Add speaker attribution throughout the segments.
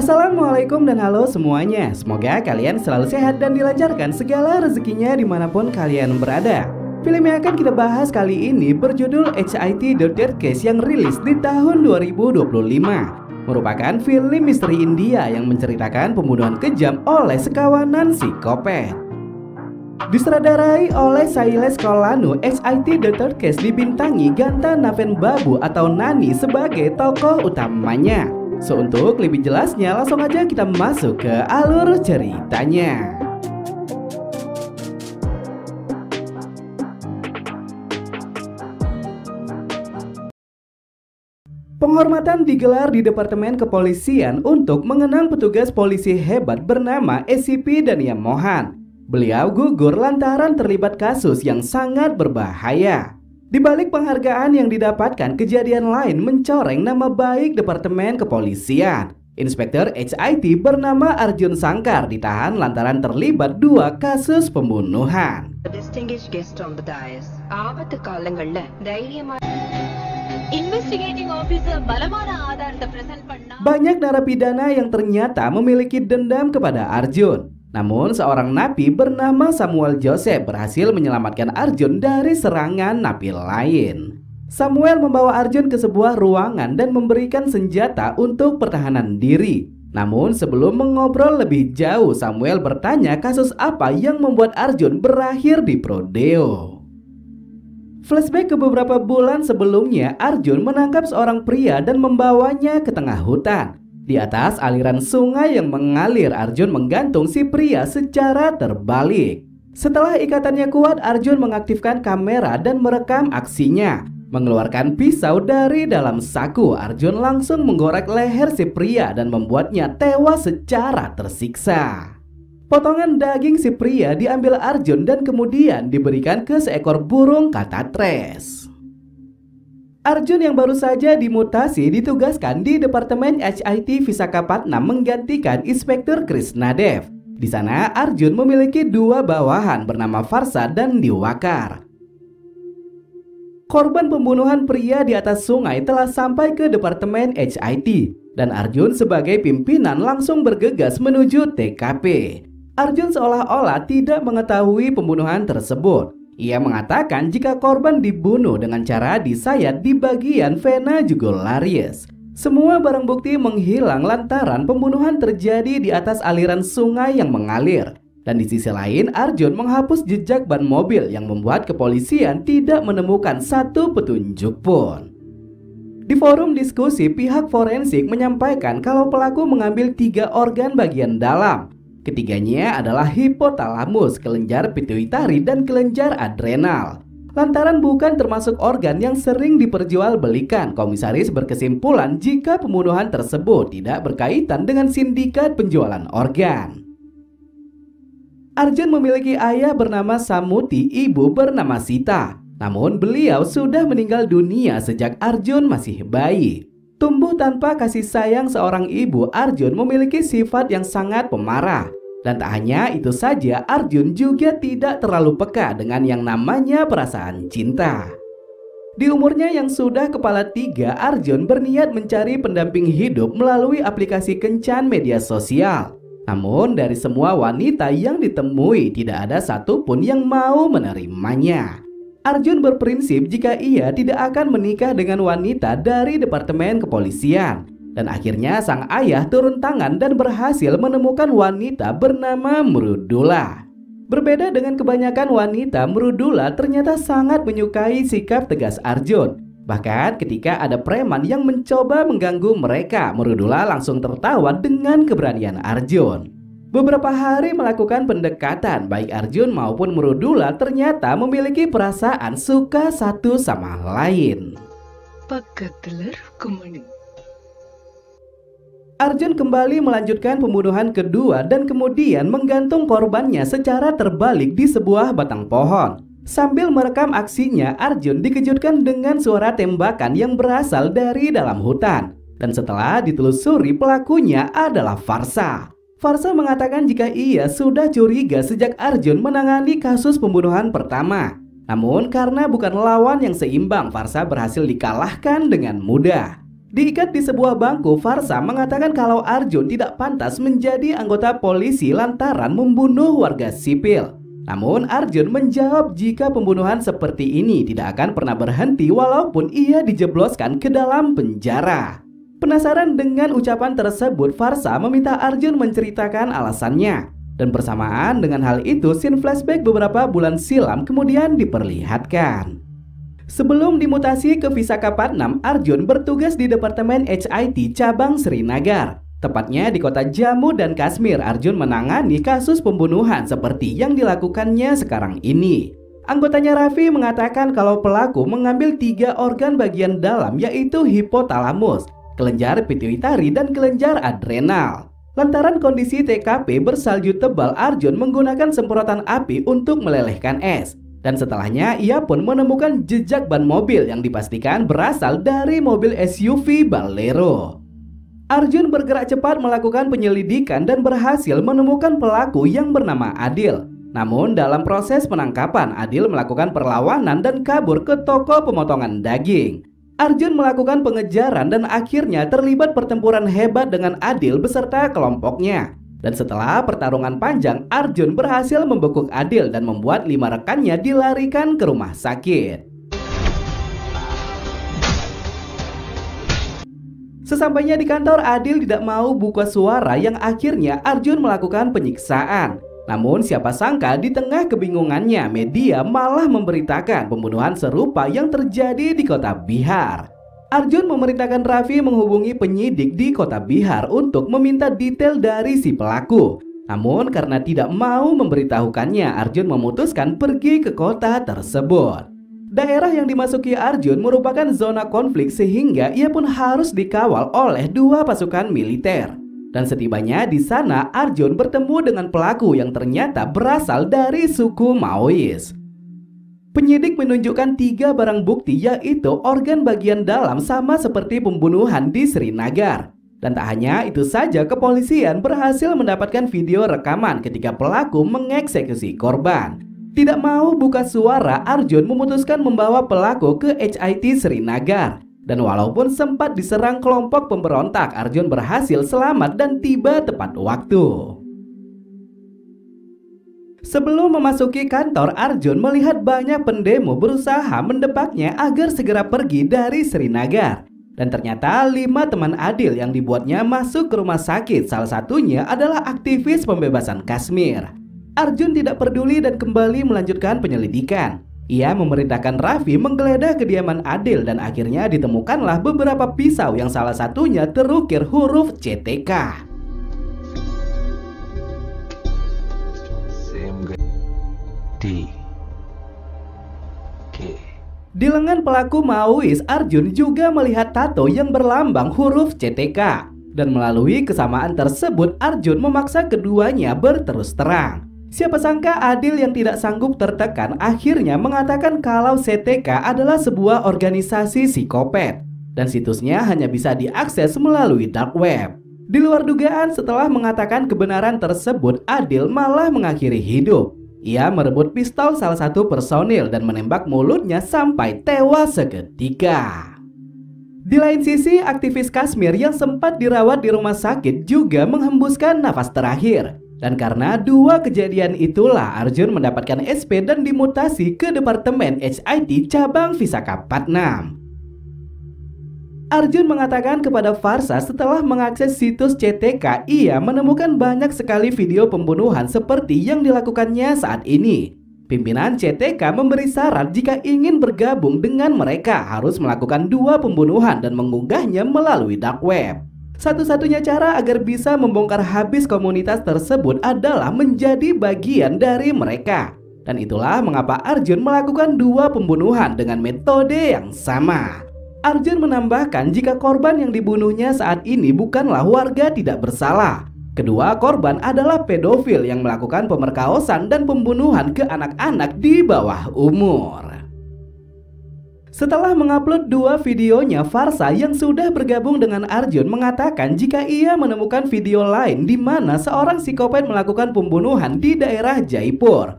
Speaker 1: Assalamualaikum dan halo semuanya. Semoga kalian selalu sehat dan dilancarkan segala rezekinya dimanapun kalian berada. Film yang akan kita bahas kali ini berjudul HIT The Death Case yang rilis di tahun 2025. Merupakan film misteri India yang menceritakan pembunuhan kejam oleh sekawanan psikopat. Disutradarai oleh Shailesh Kholanu, HIT The Death Case dibintangi Ganta Naven Babu atau Nani sebagai tokoh utamanya. So, untuk lebih jelasnya langsung aja kita masuk ke alur ceritanya. Penghormatan digelar di Departemen Kepolisian untuk mengenang petugas polisi hebat bernama SCP Dania Mohan. Beliau gugur lantaran terlibat kasus yang sangat berbahaya. Di balik penghargaan yang didapatkan, kejadian lain mencoreng nama baik Departemen Kepolisian. Inspektur HIT bernama Arjun Sankar ditahan lantaran terlibat 2 kasus pembunuhan. Banyak narapidana yang ternyata memiliki dendam kepada Arjun. Namun seorang napi bernama Samuel Joseph berhasil menyelamatkan Arjun dari serangan napi lain. Samuel membawa Arjun ke sebuah ruangan dan memberikan senjata untuk pertahanan diri. Namun sebelum mengobrol lebih jauh, Samuel bertanya kasus apa yang membuat Arjun berakhir di prodeo. Flashback ke beberapa bulan sebelumnya, Arjun menangkap seorang pria dan membawanya ke tengah hutan. Di atas aliran sungai yang mengalir, Arjun menggantung si pria secara terbalik. Setelah ikatannya kuat, Arjun mengaktifkan kamera dan merekam aksinya. Mengeluarkan pisau dari dalam saku, Arjun langsung menggorek leher si pria dan membuatnya tewas secara tersiksa. Potongan daging si pria diambil Arjun dan kemudian diberikan ke seekor burung katatres. Arjun yang baru saja dimutasi ditugaskan di Departemen HIT Visakhapatnam menggantikan Inspektur Krishnadev. Di sana Arjun memiliki 2 bawahan bernama Farsa dan Diwakar. Korban pembunuhan pria di atas sungai telah sampai ke Departemen HIT dan Arjun sebagai pimpinan langsung bergegas menuju TKP. Arjun seolah-olah tidak mengetahui pembunuhan tersebut. Ia mengatakan jika korban dibunuh dengan cara disayat di bagian vena jugularis. Semua barang bukti menghilang lantaran pembunuhan terjadi di atas aliran sungai yang mengalir. Dan di sisi lain, Arjun menghapus jejak ban mobil yang membuat kepolisian tidak menemukan satu petunjuk pun. Di forum diskusi, pihak forensik menyampaikan kalau pelaku mengambil 3 organ bagian dalam. Ketiganya adalah hipotalamus, kelenjar pituitari, dan kelenjar adrenal. Lantaran bukan termasuk organ yang sering diperjualbelikan, komisaris berkesimpulan jika pembunuhan tersebut tidak berkaitan dengan sindikat penjualan organ. Arjun memiliki ayah bernama Samuti, ibu bernama Sita. Namun beliau sudah meninggal dunia sejak Arjun masih bayi. Tumbuh tanpa kasih sayang seorang ibu, Arjun memiliki sifat yang sangat pemarah. Dan tak hanya itu saja, Arjun juga tidak terlalu peka dengan yang namanya perasaan cinta. Di umurnya yang sudah kepala 3, Arjun berniat mencari pendamping hidup melalui aplikasi kencan media sosial. Namun dari semua wanita yang ditemui tidak ada satupun yang mau menerimanya. Arjun berprinsip jika ia tidak akan menikah dengan wanita dari Departemen Kepolisian. Dan akhirnya sang ayah turun tangan dan berhasil menemukan wanita bernama Mrudula. Berbeda dengan kebanyakan wanita, Mrudula ternyata sangat menyukai sikap tegas Arjun. Bahkan ketika ada preman yang mencoba mengganggu mereka, Mrudula langsung tertawa dengan keberanian Arjun. Beberapa hari melakukan pendekatan, baik Arjun maupun Mrudula ternyata memiliki perasaan suka satu sama lain. Arjun kembali melanjutkan pembunuhan kedua dan kemudian menggantung korbannya secara terbalik di sebuah batang pohon. Sambil merekam aksinya, Arjun dikejutkan dengan suara tembakan yang berasal dari dalam hutan. Dan setelah ditelusuri, pelakunya adalah Farsa. Farsa mengatakan jika ia sudah curiga sejak Arjun menangani kasus pembunuhan pertama. Namun karena bukan lawan yang seimbang, Farsa berhasil dikalahkan dengan mudah. Diikat di sebuah bangku, Farsa mengatakan kalau Arjun tidak pantas menjadi anggota polisi lantaran membunuh warga sipil. Namun Arjun menjawab jika pembunuhan seperti ini tidak akan pernah berhenti walaupun ia dijebloskan ke dalam penjara. Penasaran dengan ucapan tersebut, Farsa meminta Arjun menceritakan alasannya. Dan bersamaan dengan hal itu, scene flashback beberapa bulan silam kemudian diperlihatkan. Sebelum dimutasi ke Visakhapatnam, Arjun bertugas di Departemen HIT cabang Srinagar. Tepatnya di kota Jammu dan Kashmir, Arjun menangani kasus pembunuhan seperti yang dilakukannya sekarang ini. Anggotanya Raffi mengatakan kalau pelaku mengambil 3 organ bagian dalam, yaitu hipotalamus, kelenjar pituitari, dan kelenjar adrenal. Lantaran kondisi TKP bersalju tebal, Arjun menggunakan semprotan api untuk melelehkan es. Dan setelahnya ia pun menemukan jejak ban mobil yang dipastikan berasal dari mobil SUV Bolero. Arjun bergerak cepat melakukan penyelidikan dan berhasil menemukan pelaku yang bernama Adil. Namun dalam proses penangkapan, Adil melakukan perlawanan dan kabur ke toko pemotongan daging. Arjun melakukan pengejaran dan akhirnya terlibat pertempuran hebat dengan Adil beserta kelompoknya. Dan setelah pertarungan panjang, Arjun berhasil membekuk Adil dan membuat 5 rekannya dilarikan ke rumah sakit. Sesampainya di kantor, Adil tidak mau buka suara yang akhirnya Arjun melakukan penyiksaan. Namun siapa sangka di tengah kebingungannya, media malah memberitakan pembunuhan serupa yang terjadi di kota Bihar. Arjun memerintahkan Raffi menghubungi penyidik di kota Bihar untuk meminta detail dari si pelaku. Namun karena tidak mau memberitahukannya, Arjun memutuskan pergi ke kota tersebut. Daerah yang dimasuki Arjun merupakan zona konflik sehingga ia pun harus dikawal oleh 2 pasukan militer. Dan setibanya di sana, Arjun bertemu dengan pelaku yang ternyata berasal dari suku Maois. Penyidik menunjukkan 3 barang bukti, yaitu organ bagian dalam sama seperti pembunuhan di Srinagar. Dan tak hanya itu saja, kepolisian berhasil mendapatkan video rekaman ketika pelaku mengeksekusi korban. Tidak mau buka suara, Arjun memutuskan membawa pelaku ke HIT Srinagar. Dan walaupun sempat diserang kelompok pemberontak, Arjun berhasil selamat dan tiba tepat waktu. Sebelum memasuki kantor, Arjun melihat banyak pendemo berusaha mendebaknya agar segera pergi dari Srinagar. Dan ternyata 5 teman Adil yang dibuatnya masuk ke rumah sakit, salah satunya adalah aktivis pembebasan Kashmir. Arjun tidak peduli dan kembali melanjutkan penyelidikan. Ia memerintahkan Raffi menggeledah kediaman Adil dan akhirnya ditemukanlah beberapa pisau yang salah satunya terukir huruf CTK. Di lengan pelaku Maois, Arjun juga melihat tato yang berlambang huruf CTK. Dan melalui kesamaan tersebut, Arjun memaksa keduanya berterus terang. Siapa sangka Adil yang tidak sanggup tertekan akhirnya mengatakan kalau CTK adalah sebuah organisasi psikopat. Dan situsnya hanya bisa diakses melalui dark web. Di luar dugaan, setelah mengatakan kebenaran tersebut, Adil malah mengakhiri hidup. Ia merebut pistol salah satu personil dan menembak mulutnya sampai tewas seketika. Di lain sisi, aktivis Kashmir yang sempat dirawat di rumah sakit juga menghembuskan nafas terakhir. Dan karena 2 kejadian itulah Arjun mendapatkan SP dan dimutasi ke Departemen HIT cabang Visakhapatnam. Arjun mengatakan kepada Farsa setelah mengakses situs CTK, ia menemukan banyak sekali video pembunuhan seperti yang dilakukannya saat ini. Pimpinan CTK memberi syarat jika ingin bergabung dengan mereka harus melakukan 2 pembunuhan dan mengunggahnya melalui dark web. Satu-satunya cara agar bisa membongkar habis komunitas tersebut adalah menjadi bagian dari mereka. Dan itulah mengapa Arjun melakukan 2 pembunuhan dengan metode yang sama. Arjun menambahkan jika korban yang dibunuhnya saat ini bukanlah warga tidak bersalah. Kedua korban adalah pedofil yang melakukan pemerkosaan dan pembunuhan ke anak-anak di bawah umur. Setelah mengupload 2 videonya, Farsa yang sudah bergabung dengan Arjun mengatakan jika ia menemukan video lain di mana seorang psikopat melakukan pembunuhan di daerah Jaipur.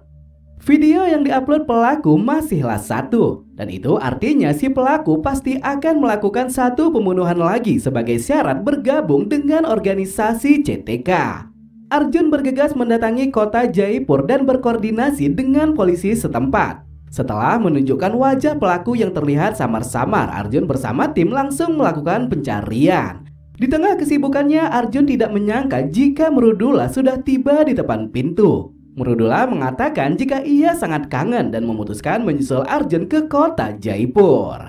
Speaker 1: Video yang diupload pelaku masihlah satu, dan itu artinya si pelaku pasti akan melakukan satu pembunuhan lagi sebagai syarat bergabung dengan organisasi CTK. Arjun bergegas mendatangi kota Jaipur dan berkoordinasi dengan polisi setempat. Setelah menunjukkan wajah pelaku yang terlihat samar-samar, Arjun bersama tim langsung melakukan pencarian. Di tengah kesibukannya, Arjun tidak menyangka jika Mrudula sudah tiba di depan pintu. Mrudula mengatakan jika ia sangat kangen dan memutuskan menyusul Arjun ke kota Jaipur.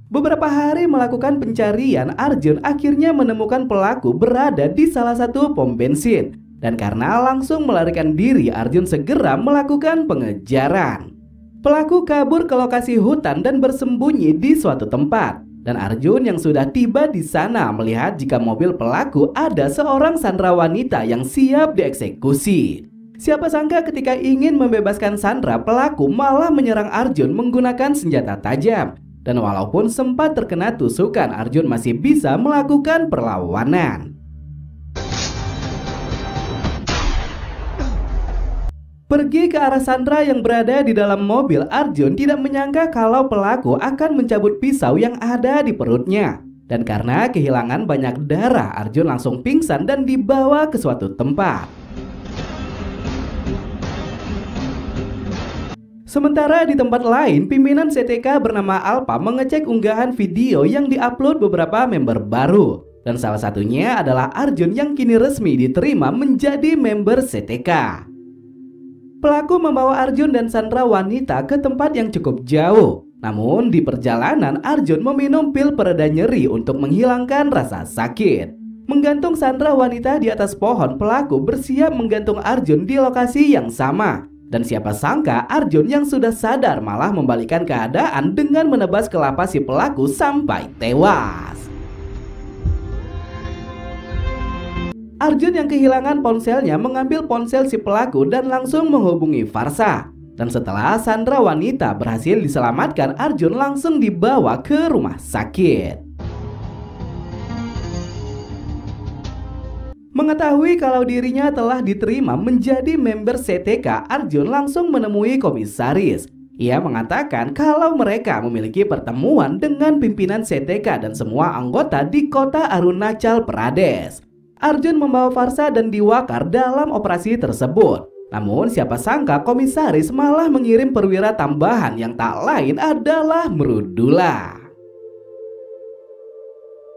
Speaker 1: Beberapa hari melakukan pencarian, Arjun akhirnya menemukan pelaku berada di salah satu pom bensin. Dan karena langsung melarikan diri, Arjun segera melakukan pengejaran. Pelaku kabur ke lokasi hutan dan bersembunyi di suatu tempat. Dan Arjun yang sudah tiba di sana melihat jika mobil pelaku ada seorang sandera wanita yang siap dieksekusi. Siapa sangka ketika ingin membebaskan Sandra, pelaku malah menyerang Arjun menggunakan senjata tajam. Dan walaupun sempat terkena tusukan, Arjun masih bisa melakukan perlawanan. Pergi ke arah Sandra yang berada di dalam mobil, Arjun tidak menyangka kalau pelaku akan mencabut pisau yang ada di perutnya. Dan karena kehilangan banyak darah, Arjun langsung pingsan dan dibawa ke suatu tempat. Sementara di tempat lain, pimpinan CTK bernama Alpa mengecek unggahan video yang diupload beberapa member baru. Dan salah satunya adalah Arjun yang kini resmi diterima menjadi member CTK. Pelaku membawa Arjun dan Sandra wanita ke tempat yang cukup jauh. Namun di perjalanan, Arjun meminum pil pereda nyeri untuk menghilangkan rasa sakit. Menggantung Sandra wanita di atas pohon, pelaku bersiap menggantung Arjun di lokasi yang sama. Dan siapa sangka Arjun yang sudah sadar malah membalikkan keadaan dengan menebas kelapa si pelaku sampai tewas. Arjun yang kehilangan ponselnya mengambil ponsel si pelaku dan langsung menghubungi Farsa. Dan setelah Sandra wanita berhasil diselamatkan, Arjun langsung dibawa ke rumah sakit. Mengetahui kalau dirinya telah diterima menjadi member CTK, Arjun langsung menemui komisaris. Ia mengatakan kalau mereka memiliki pertemuan dengan pimpinan CTK dan semua anggota di kota Arunachal Pradesh. Arjun membawa Farsa dan Diwakar dalam operasi tersebut. Namun siapa sangka komisaris malah mengirim perwira tambahan yang tak lain adalah Mrudula.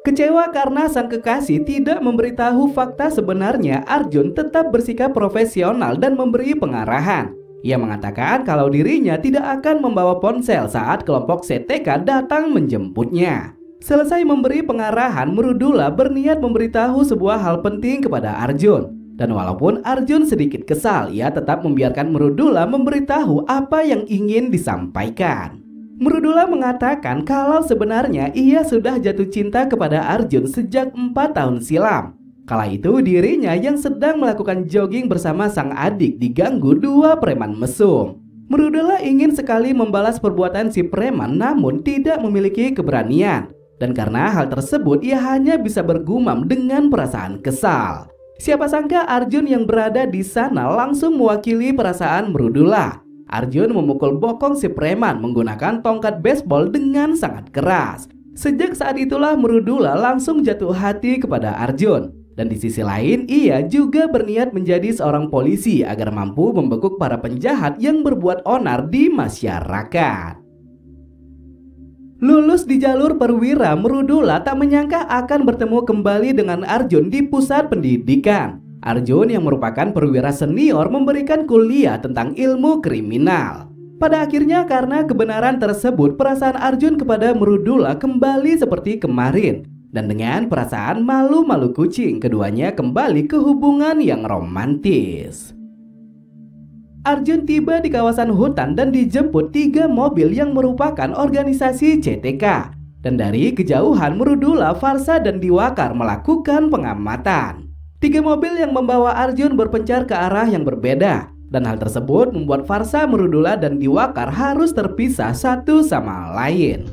Speaker 1: Kecewa karena sang kekasih tidak memberitahu fakta sebenarnya, Arjun tetap bersikap profesional dan memberi pengarahan. Ia mengatakan kalau dirinya tidak akan membawa ponsel saat kelompok CTK datang menjemputnya. Selesai memberi pengarahan, Mrudula berniat memberitahu sebuah hal penting kepada Arjun. Dan walaupun Arjun sedikit kesal, ia tetap membiarkan Mrudula memberitahu apa yang ingin disampaikan. Mrudula mengatakan kalau sebenarnya ia sudah jatuh cinta kepada Arjun sejak 4 tahun silam. Kala itu dirinya yang sedang melakukan jogging bersama sang adik diganggu dua preman mesum. Mrudula ingin sekali membalas perbuatan si preman namun tidak memiliki keberanian. Dan karena hal tersebut ia hanya bisa bergumam dengan perasaan kesal. Siapa sangka Arjun yang berada di sana langsung mewakili perasaan Mrudula. Arjun memukul bokong si preman menggunakan tongkat baseball dengan sangat keras. Sejak saat itulah Mrudula langsung jatuh hati kepada Arjun. Dan di sisi lain ia juga berniat menjadi seorang polisi agar mampu membekuk para penjahat yang berbuat onar di masyarakat. Lulus di jalur perwira, Mrudula tak menyangka akan bertemu kembali dengan Arjun di pusat pendidikan. Arjun yang merupakan perwira senior memberikan kuliah tentang ilmu kriminal. Pada akhirnya karena kebenaran tersebut, perasaan Arjun kepada Mrudula kembali seperti kemarin. Dan dengan perasaan malu-malu kucing, keduanya kembali ke hubungan yang romantis. Arjun tiba di kawasan hutan dan dijemput 3 mobil yang merupakan organisasi CTK. Dan dari kejauhan Mrudula, Farsa dan Diwakar melakukan pengamatan. 3 mobil yang membawa Arjun berpencar ke arah yang berbeda. Dan hal tersebut membuat Farsa, Mrudula dan Diwakar harus terpisah satu sama lain.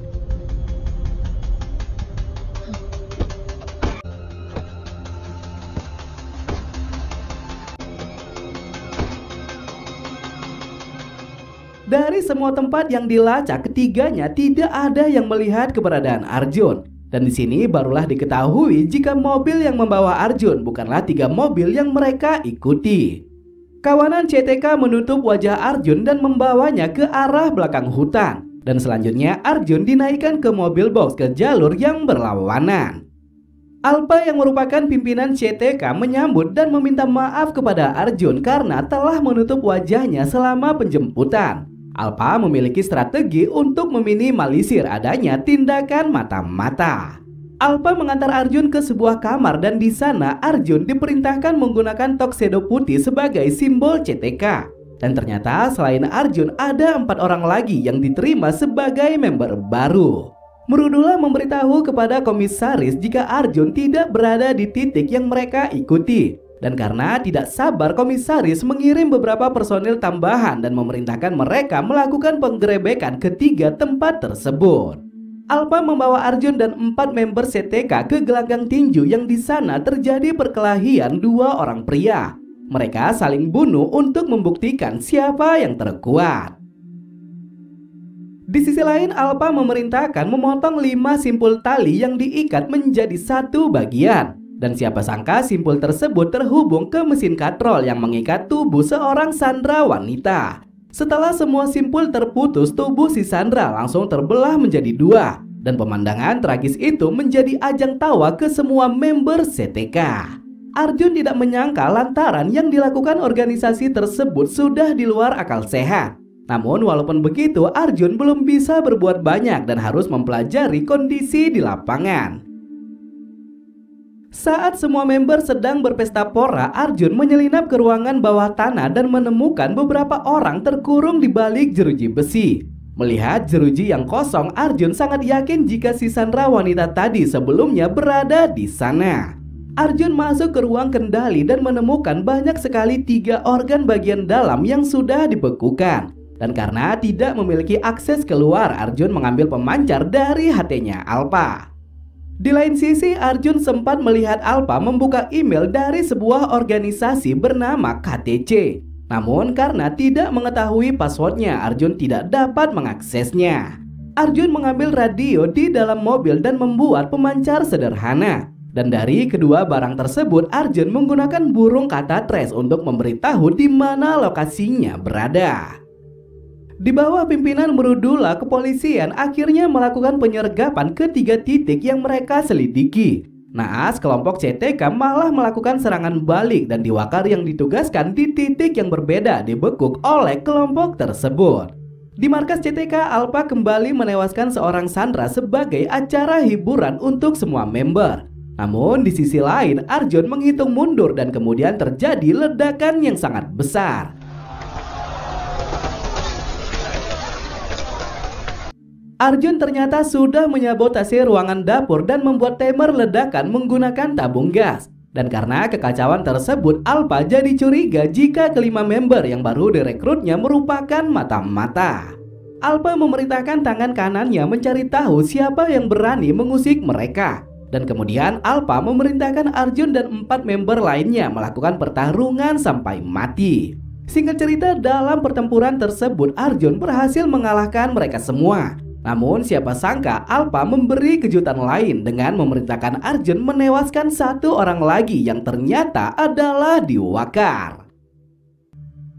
Speaker 1: Dari semua tempat yang dilacak, ketiganya tidak ada yang melihat keberadaan Arjun. Dan di sini barulah diketahui jika mobil yang membawa Arjun bukanlah 3 mobil yang mereka ikuti. Kawanan CTK menutup wajah Arjun dan membawanya ke arah belakang hutan. Dan selanjutnya Arjun dinaikkan ke mobil box ke jalur yang berlawanan. Alpa yang merupakan pimpinan CTK menyambut dan meminta maaf kepada Arjun karena telah menutup wajahnya selama penjemputan. Alpa memiliki strategi untuk meminimalisir adanya tindakan mata-mata. Alpa mengantar Arjun ke sebuah kamar dan di sana Arjun diperintahkan menggunakan tuxedo putih sebagai simbol CTK. Dan ternyata selain Arjun ada 4 orang lagi yang diterima sebagai member baru. Mrudula memberitahu kepada komisaris jika Arjun tidak berada di titik yang mereka ikuti. Dan karena tidak sabar, komisaris mengirim beberapa personil tambahan dan memerintahkan mereka melakukan penggerebekan ke 3 tempat tersebut. Alpa membawa Arjun dan 4 member CTK ke gelanggang tinju yang di sana terjadi perkelahian 2 orang pria. Mereka saling bunuh untuk membuktikan siapa yang terkuat. Di sisi lain, Alpa memerintahkan memotong 5 simpul tali yang diikat menjadi 1 bagian. Dan siapa sangka simpul tersebut terhubung ke mesin katrol yang mengikat tubuh seorang Sandra wanita. Setelah semua simpul terputus, tubuh si Sandra langsung terbelah menjadi 2. Dan pemandangan tragis itu menjadi ajang tawa ke semua member CTK. Arjun tidak menyangka lantaran yang dilakukan organisasi tersebut sudah di luar akal sehat. Namun walaupun begitu, Arjun belum bisa berbuat banyak dan harus mempelajari kondisi di lapangan. Saat semua member sedang berpesta pora, Arjun menyelinap ke ruangan bawah tanah dan menemukan beberapa orang terkurung di balik jeruji besi. Melihat jeruji yang kosong, Arjun sangat yakin jika si Sandra wanita tadi sebelumnya berada di sana. Arjun masuk ke ruang kendali dan menemukan banyak sekali 3 organ bagian dalam yang sudah dibekukan. Dan karena tidak memiliki akses keluar, Arjun mengambil pemancar dari HT-nya Alpa. Di lain sisi, Arjun sempat melihat Alpa membuka email dari sebuah organisasi bernama KTC. Namun karena tidak mengetahui passwordnya, Arjun tidak dapat mengaksesnya. Arjun mengambil radio di dalam mobil dan membuat pemancar sederhana. Dan dari kedua barang tersebut, Arjun menggunakan burung kata tres untuk memberitahu di mana lokasinya berada. Di bawah pimpinan Mrudula, kepolisian akhirnya melakukan penyergapan ke 3 titik yang mereka selidiki. Naas, kelompok CTK malah melakukan serangan balik dan Diwakar yang ditugaskan di titik yang berbeda dibekuk oleh kelompok tersebut. Di markas CTK, Alpa kembali menewaskan seorang Sandra sebagai acara hiburan untuk semua member. Namun di sisi lain, Arjun menghitung mundur dan kemudian terjadi ledakan yang sangat besar. Arjun ternyata sudah menyabotase ruangan dapur dan membuat timer ledakan menggunakan tabung gas. Dan karena kekacauan tersebut, Alpa jadi curiga jika kelima member yang baru direkrutnya merupakan mata-mata. Alpa memerintahkan tangan kanannya mencari tahu siapa yang berani mengusik mereka. Dan kemudian Alpa memerintahkan Arjun dan 4 member lainnya melakukan pertarungan sampai mati. Singkat cerita, dalam pertempuran tersebut Arjun berhasil mengalahkan mereka semua. Namun siapa sangka Alpa memberi kejutan lain dengan memerintahkan Arjun menewaskan 1 orang lagi yang ternyata adalah Diwakar.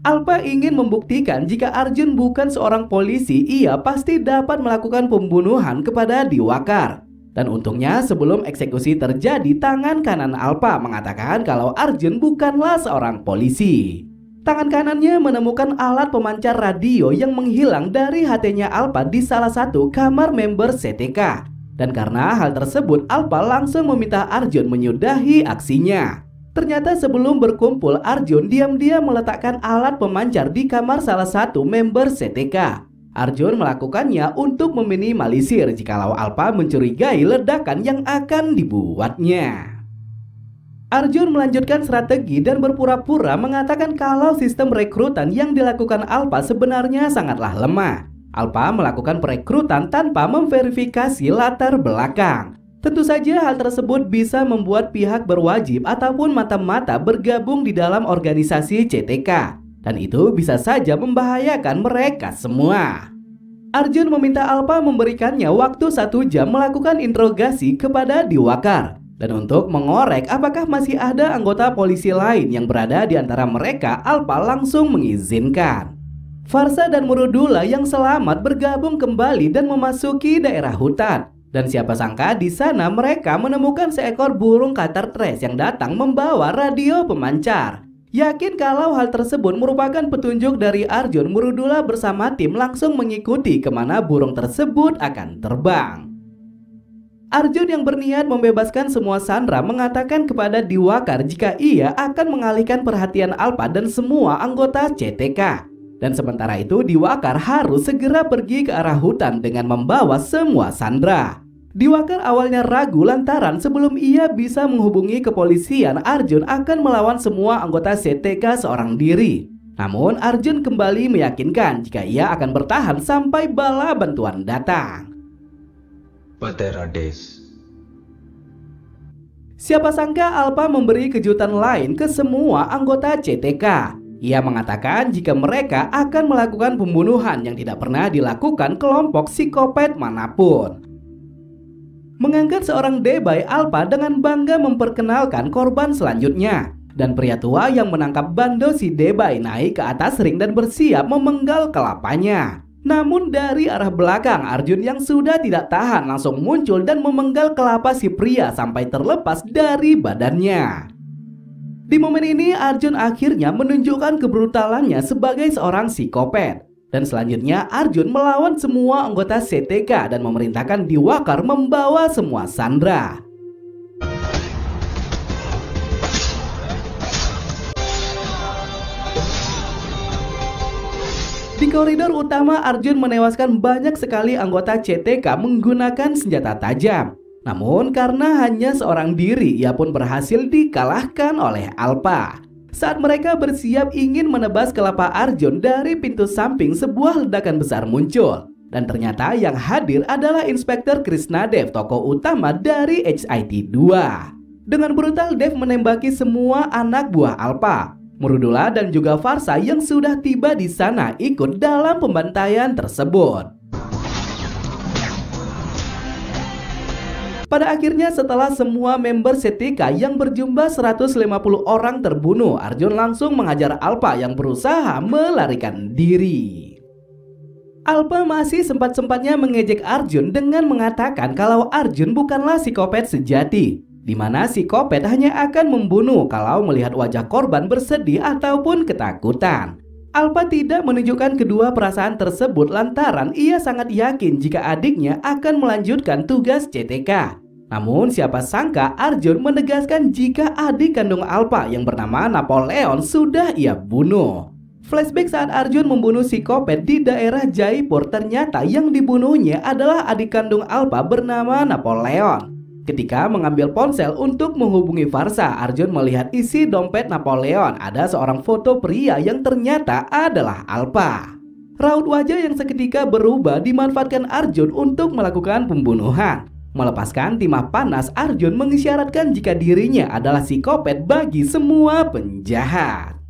Speaker 1: Alpa ingin membuktikan jika Arjun bukan seorang polisi, ia pasti dapat melakukan pembunuhan kepada Diwakar. Dan untungnya sebelum eksekusi terjadi, tangan kanan Alpa mengatakan kalau Arjun bukanlah seorang polisi. Tangan kanannya menemukan alat pemancar radio yang menghilang dari HT-nya Alpa di salah satu kamar member CTK. Dan karena hal tersebut, Alpa langsung meminta Arjun menyudahi aksinya. Ternyata sebelum berkumpul, Arjun diam-diam meletakkan alat pemancar di kamar salah satu member CTK. Arjun melakukannya untuk meminimalisir jikalau Alpa mencurigai ledakan yang akan dibuatnya. Arjun melanjutkan strategi dan berpura-pura mengatakan kalau sistem rekrutan yang dilakukan Alpa sebenarnya sangatlah lemah. Alpa melakukan perekrutan tanpa memverifikasi latar belakang. Tentu saja hal tersebut bisa membuat pihak berwajib ataupun mata-mata bergabung di dalam organisasi CTK. dan itu bisa saja membahayakan mereka semua. Arjun meminta Alpha memberikannya waktu 1 jam melakukan interogasi kepada Diwakar dan untuk mengorek apakah masih ada anggota polisi lain yang berada di antara mereka. Alpha langsung mengizinkan. Farsa dan Murudula yang selamat bergabung kembali dan memasuki daerah hutan. Dan siapa sangka di sana mereka menemukan seekor burung cutter tres yang datang membawa radio pemancar. Yakin kalau hal tersebut merupakan petunjuk dari Arjun, Murudula bersama tim langsung mengikuti kemana burung tersebut akan terbang. Arjun yang berniat membebaskan semua sandera mengatakan kepada Diwakar jika ia akan mengalihkan perhatian Alpha dan semua anggota CTK. Dan sementara itu Diwakar harus segera pergi ke arah hutan dengan membawa semua sandera. Diwakar awalnya ragu lantaran sebelum ia bisa menghubungi kepolisian, Arjun akan melawan semua anggota CTK seorang diri. Namun Arjun kembali meyakinkan jika ia akan bertahan sampai bala bantuan datang.
Speaker 2: But there are days.
Speaker 1: Siapa sangka Alpha memberi kejutan lain ke semua anggota CTK. Ia mengatakan jika mereka akan melakukan pembunuhan yang tidak pernah dilakukan kelompok psikopat manapun. Mengangkat seorang Debai, Alpha dengan bangga memperkenalkan korban selanjutnya. Dan pria tua yang menangkap Bando si Debai naik ke atas ring dan bersiap memenggal kelapanya. Namun dari arah belakang Arjun yang sudah tidak tahan langsung muncul dan memenggal kelapa si pria sampai terlepas dari badannya. Di momen ini Arjun akhirnya menunjukkan kebrutalannya sebagai seorang psikopat. Dan selanjutnya Arjun melawan semua anggota CTK dan memerintahkan Diwakar membawa semua sandera. Di koridor utama Arjun menewaskan banyak sekali anggota CTK menggunakan senjata tajam. Namun karena hanya seorang diri, ia pun berhasil dikalahkan oleh Alpha. Saat mereka bersiap ingin menebas kelapa Arjun, dari pintu samping sebuah ledakan besar muncul. Dan ternyata yang hadir adalah Inspektur Krishnadev, tokoh utama dari HIT 2. Dengan brutal Dev menembaki semua anak buah Alpha. Murudula dan juga Farsa yang sudah tiba di sana ikut dalam pembantaian tersebut. Pada akhirnya setelah semua member CTK yang berjumlah 150 orang terbunuh, Arjun langsung mengajar Alpha yang berusaha melarikan diri. Alpha masih sempat-sempatnya mengejek Arjun dengan mengatakan kalau Arjun bukanlah psikopat sejati, di mana psikopat hanya akan membunuh kalau melihat wajah korban bersedih ataupun ketakutan. Alpha tidak menunjukkan kedua perasaan tersebut lantaran ia sangat yakin jika adiknya akan melanjutkan tugas CTK. Namun siapa sangka Arjun menegaskan jika adik kandung Alpha yang bernama Napoleon sudah ia bunuh. Flashback saat Arjun membunuh psikopat di daerah Jaipur, ternyata yang dibunuhnya adalah adik kandung Alpha bernama Napoleon. Ketika mengambil ponsel untuk menghubungi Farsa, Arjun melihat isi dompet Napoleon ada seorang foto pria yang ternyata adalah Alpha. Raut wajah yang seketika berubah dimanfaatkan Arjun untuk melakukan pembunuhan. Melepaskan timah panas, Arjun mengisyaratkan jika dirinya adalah psikopat bagi semua penjahat.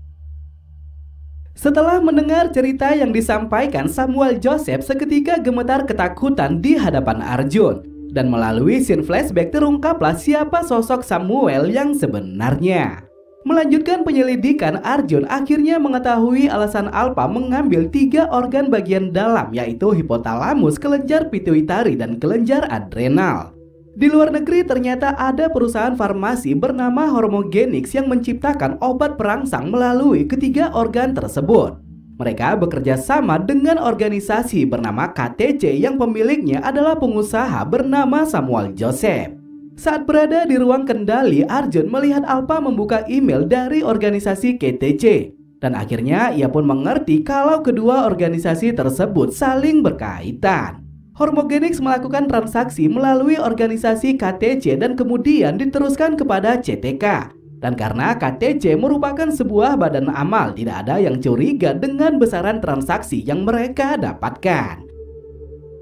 Speaker 1: Setelah mendengar cerita yang disampaikan, Samuel Joseph seketika gemetar ketakutan di hadapan Arjun. Dan melalui scene flashback terungkaplah siapa sosok Samuel yang sebenarnya. Melanjutkan penyelidikan, Arjun akhirnya mengetahui alasan Alpha mengambil 3 organ bagian dalam, yaitu hipotalamus, kelenjar pituitari, dan kelenjar adrenal. Di luar negeri ternyata ada perusahaan farmasi bernama Hormogenix yang menciptakan obat perangsang melalui ketiga organ tersebut. Mereka bekerja sama dengan organisasi bernama KTC yang pemiliknya adalah pengusaha bernama Samuel Joseph. Saat berada di ruang kendali, Arjun melihat Alpha membuka email dari organisasi KTC. Dan akhirnya ia pun mengerti kalau kedua organisasi tersebut saling berkaitan. Hormogenix melakukan transaksi melalui organisasi KTC dan kemudian diteruskan kepada CTK. Dan karena KTC merupakan sebuah badan amal, tidak ada yang curiga dengan besaran transaksi yang mereka dapatkan.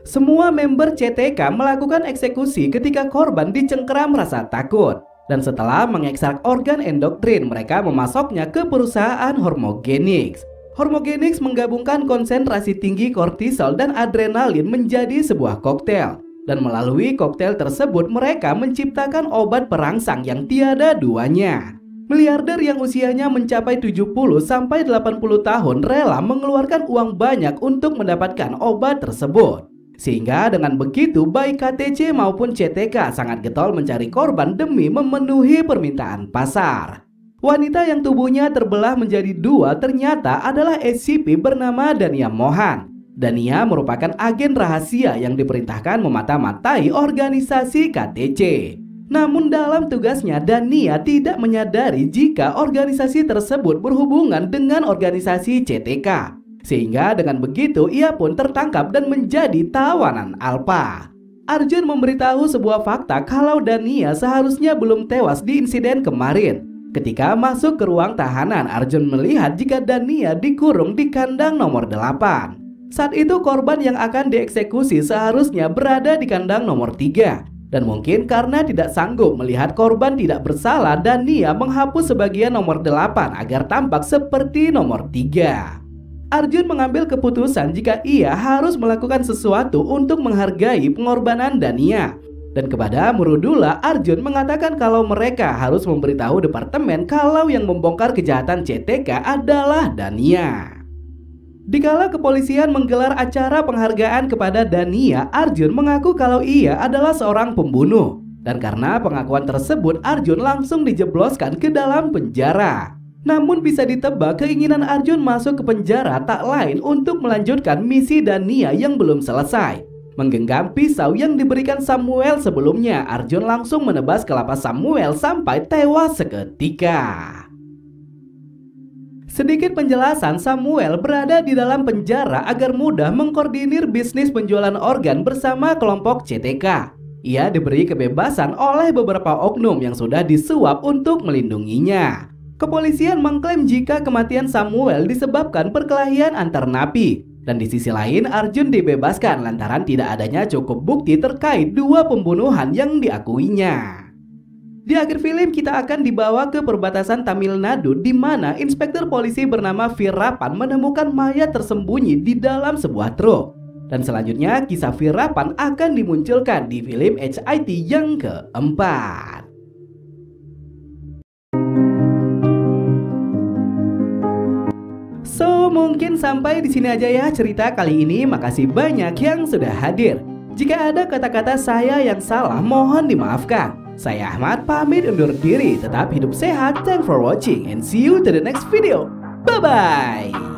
Speaker 1: Semua member CTK melakukan eksekusi ketika korban dicengkeram rasa takut. Dan setelah mengekstrak organ endokrin, mereka memasoknya ke perusahaan Hormogenix. Hormogenix menggabungkan konsentrasi tinggi kortisol dan adrenalin menjadi sebuah koktail. Dan melalui koktail tersebut mereka menciptakan obat perangsang yang tiada duanya. Miliarder yang usianya mencapai 70-80 tahun rela mengeluarkan uang banyak untuk mendapatkan obat tersebut. Sehingga dengan begitu baik KTC maupun CTK sangat getol mencari korban demi memenuhi permintaan pasar. Wanita yang tubuhnya terbelah menjadi dua ternyata adalah SCP bernama Dania Mohan. Dania merupakan agen rahasia yang diperintahkan memata-matai organisasi KTC. Namun dalam tugasnya Dania tidak menyadari jika organisasi tersebut berhubungan dengan organisasi CTK. Sehingga dengan begitu ia pun tertangkap dan menjadi tawanan Alpha. Arjun memberitahu sebuah fakta kalau Dania seharusnya belum tewas di insiden kemarin. Ketika masuk ke ruang tahanan, Arjun melihat jika Dania dikurung di kandang nomor 8. Saat itu korban yang akan dieksekusi seharusnya berada di kandang nomor 3. Dan mungkin karena tidak sanggup melihat korban tidak bersalah, Dania menghapus sebagian nomor 8 agar tampak seperti nomor 3. Arjun mengambil keputusan jika ia harus melakukan sesuatu untuk menghargai pengorbanan Dania. Dan kepada Murudula, Arjun mengatakan kalau mereka harus memberitahu departemen kalau yang membongkar kejahatan CTK adalah Dania. Dikala kepolisian menggelar acara penghargaan kepada Dania, Arjun mengaku kalau ia adalah seorang pembunuh. Dan karena pengakuan tersebut, Arjun langsung dijebloskan ke dalam penjara. Namun bisa ditebak keinginan Arjun masuk ke penjara tak lain untuk melanjutkan misi Dania yang belum selesai. Menggenggam pisau yang diberikan Samuel sebelumnya, Arjun langsung menebas kelapa Samuel sampai tewas seketika. Sedikit penjelasan, Samuel berada di dalam penjara agar mudah mengkoordinir bisnis penjualan organ bersama kelompok CTK. Ia diberi kebebasan oleh beberapa oknum yang sudah disuap untuk melindunginya. Kepolisian mengklaim jika kematian Samuel disebabkan perkelahian antar napi. Dan di sisi lain, Arjun dibebaskan lantaran tidak adanya cukup bukti terkait dua pembunuhan yang diakuinya. Di akhir film kita akan dibawa ke perbatasan Tamil Nadu di mana inspektur polisi bernama Veerapan menemukan mayat tersembunyi di dalam sebuah truk. Dan selanjutnya kisah Veerapan akan dimunculkan di film HIT yang keempat. So, mungkin sampai di sini aja ya cerita kali ini. Makasih banyak yang sudah hadir. Jika ada kata-kata saya yang salah, mohon dimaafkan. Saya Ahmad pamit undur diri. Tetap hidup sehat. Thanks for watching and see you to the next video. Bye-bye.